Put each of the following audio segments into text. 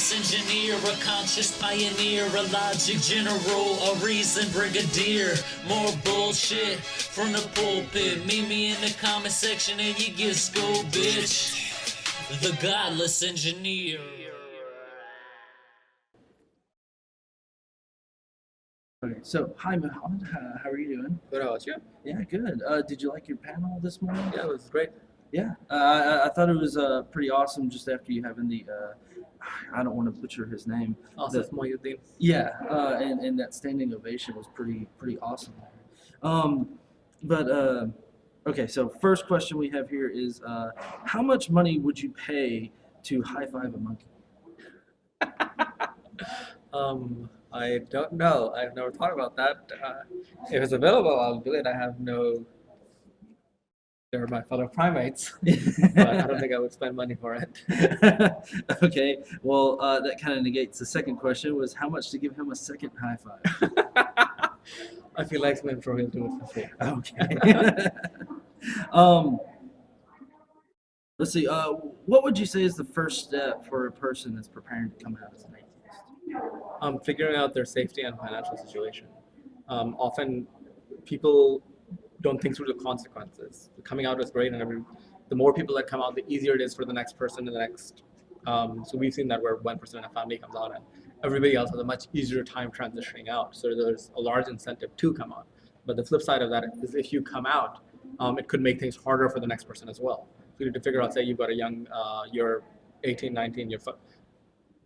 godless engineer, a conscious pioneer, a logic general, a reason brigadier. More bullshit from the pulpit. Meet me in the comment section and you get schooled, bitch. The godless engineer. Okay, so hi Mohammed, how are you doing? Good, how about you? Yeah, good. Did you like your panel this morning? Yeah, it was great. Yeah, I thought it was pretty awesome just after you having the, I don't want to butcher his name. Asif Mohyuddin. Yeah, and that standing ovation was pretty awesome. Um, but okay, so first question we have here is, how much money would you pay to high five a monkey? I don't know. I've never thought about that. If it's available, I'll do it. I have no. They're my fellow primates, but I don't think I would spend money for it. Okay, well, that kind of negates the second question was how much to give him a second high five? I feel like maybe for he'll do it for free. Okay. um, let's see. What would you say is the first step for a person that's preparing to come out as an atheist? Figuring out their safety and financial situation. Often people don't think through the consequences. Coming out is great, and the more people that come out, the easier it is for the next person and the next. So we've seen that where one person in a family comes out, and everybody else has a much easier time transitioning out. So there's a large incentive to come out. But the flip side of that is if you come out, it could make things harder for the next person as well. So you need to figure out, say you've got a young, you're 18, 19,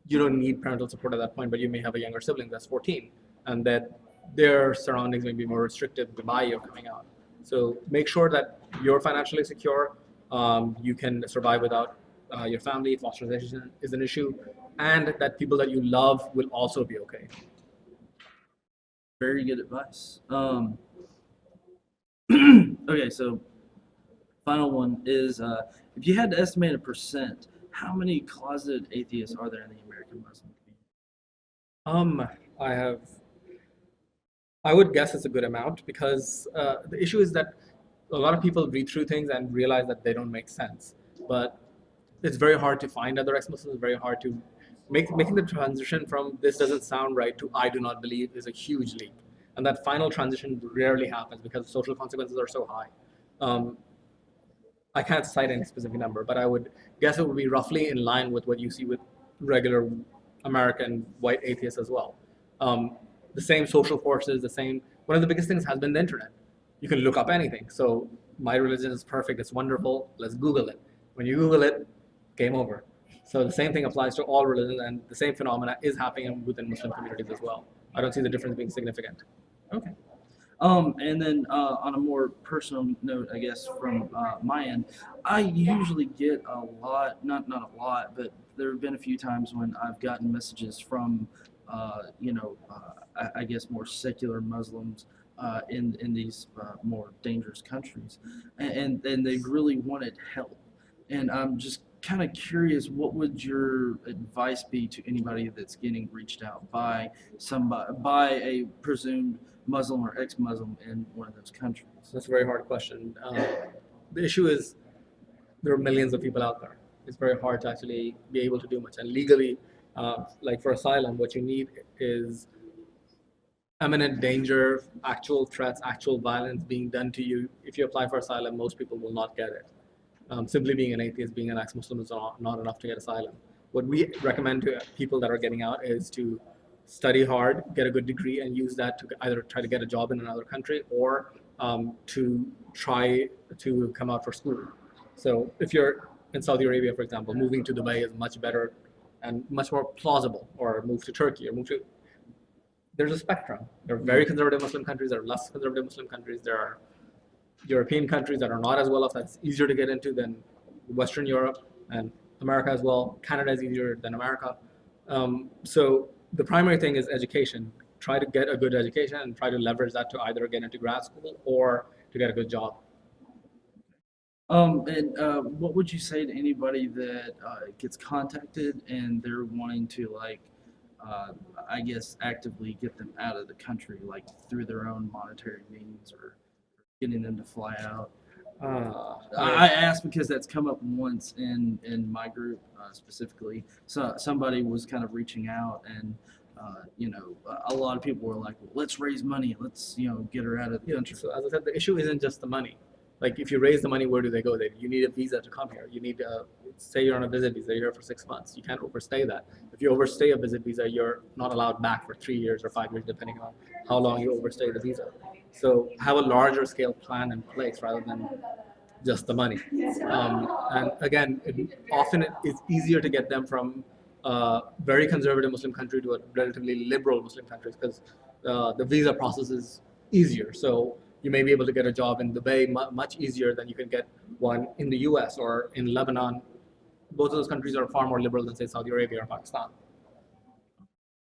you don't need parental support at that point, but you may have a younger sibling that's 14, and that their surroundings may be more restrictive by you coming out. So make sure that you're financially secure, you can survive without your family if ostracization is an issue, and that people that you love will also be okay. Very good advice. Okay, so final one is if you had to estimate a percent, how many closeted atheists are there in the American Muslim community? I would guess it's a good amount because the issue is that a lot of people read through things and realize that they don't make sense. But it's very hard to find other ex-Muslims. It's very hard to making the transition from this doesn't sound right to I do not believe is a huge leap. And that final transition rarely happens because the social consequences are so high. I can't cite any specific number, but I would guess it would be roughly in line with what you see with regular American white atheists as well. The same social forces, one of the biggest things has been the internet. You can look up anything. So my religion is perfect, it's wonderful, let's Google it. When you Google it, game over. So the same thing applies to all religions, and the same phenomena is happening within Muslim communities as well. I don't see the difference being significant. Okay. And then on a more personal note, I guess from my end, I usually get a lot, not a lot, but there have been a few times when I've gotten messages from, I guess more secular Muslims in these more dangerous countries, and they really wanted help, and I'm just kind of curious, what would your advice be to anybody that's getting reached out by a presumed Muslim or ex-Muslim in one of those countries? That's a very hard question. The issue is there are millions of people out there. It's very hard to actually be able to do much. And legally, like for asylum, what you need is imminent danger, actual threats, actual violence being done to you. If you apply for asylum, most people will not get it. Simply being an atheist, being an ex-Muslim is not enough to get asylum. What we recommend to people that are getting out is to study hard, get a good degree, and use that to either try to get a job in another country or to try to come out for school. So if you're in Saudi Arabia, for example, moving to Dubai is much better and much more plausible, or move to Turkey, or there's a spectrum. There are very conservative Muslim countries, there are less conservative Muslim countries, there are European countries that are not as well off, that's easier to get into than Western Europe and America as well. Canada is easier than America. So the primary thing is education. Try to get a good education and try to leverage that to either get into grad school or to get a good job. And what would you say to anybody that gets contacted and they're wanting to I guess actively get them out of the country, like through their own monetary means or getting them to fly out? I asked because that's come up once in my group specifically. So somebody was kind of reaching out, and a lot of people were like, well, "Let's raise money. Let's get her out of the Yeah, country." so as I said, the issue isn't just the money. Like if you raise the money, where do they go? You need a visa to come here. You need say you're on a visit visa, you're here for 6 months. You can't overstay that. If you overstay a visit visa, you're not allowed back for 3 years or 5 years, depending on how long you overstay the visa. So have a larger scale plan in place rather than just the money. And again, often it is easier to get them from a very conservative Muslim country to a relatively liberal Muslim country because the visa process is easier. So you may be able to get a job in Dubai much easier than you can get one in the US or in Lebanon. Both of those countries are far more liberal than, say, Saudi Arabia or Pakistan.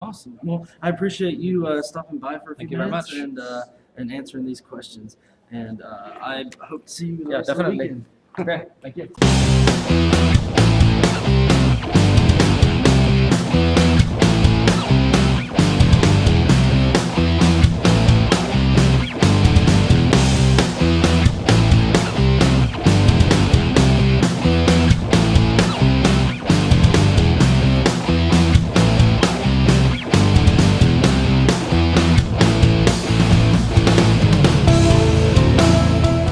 Awesome. Well, I appreciate you stopping by for a few Thank you very minutes much. and answering these questions. And I hope to see you the Yeah, rest of the definitely. weekend. Okay, thank you.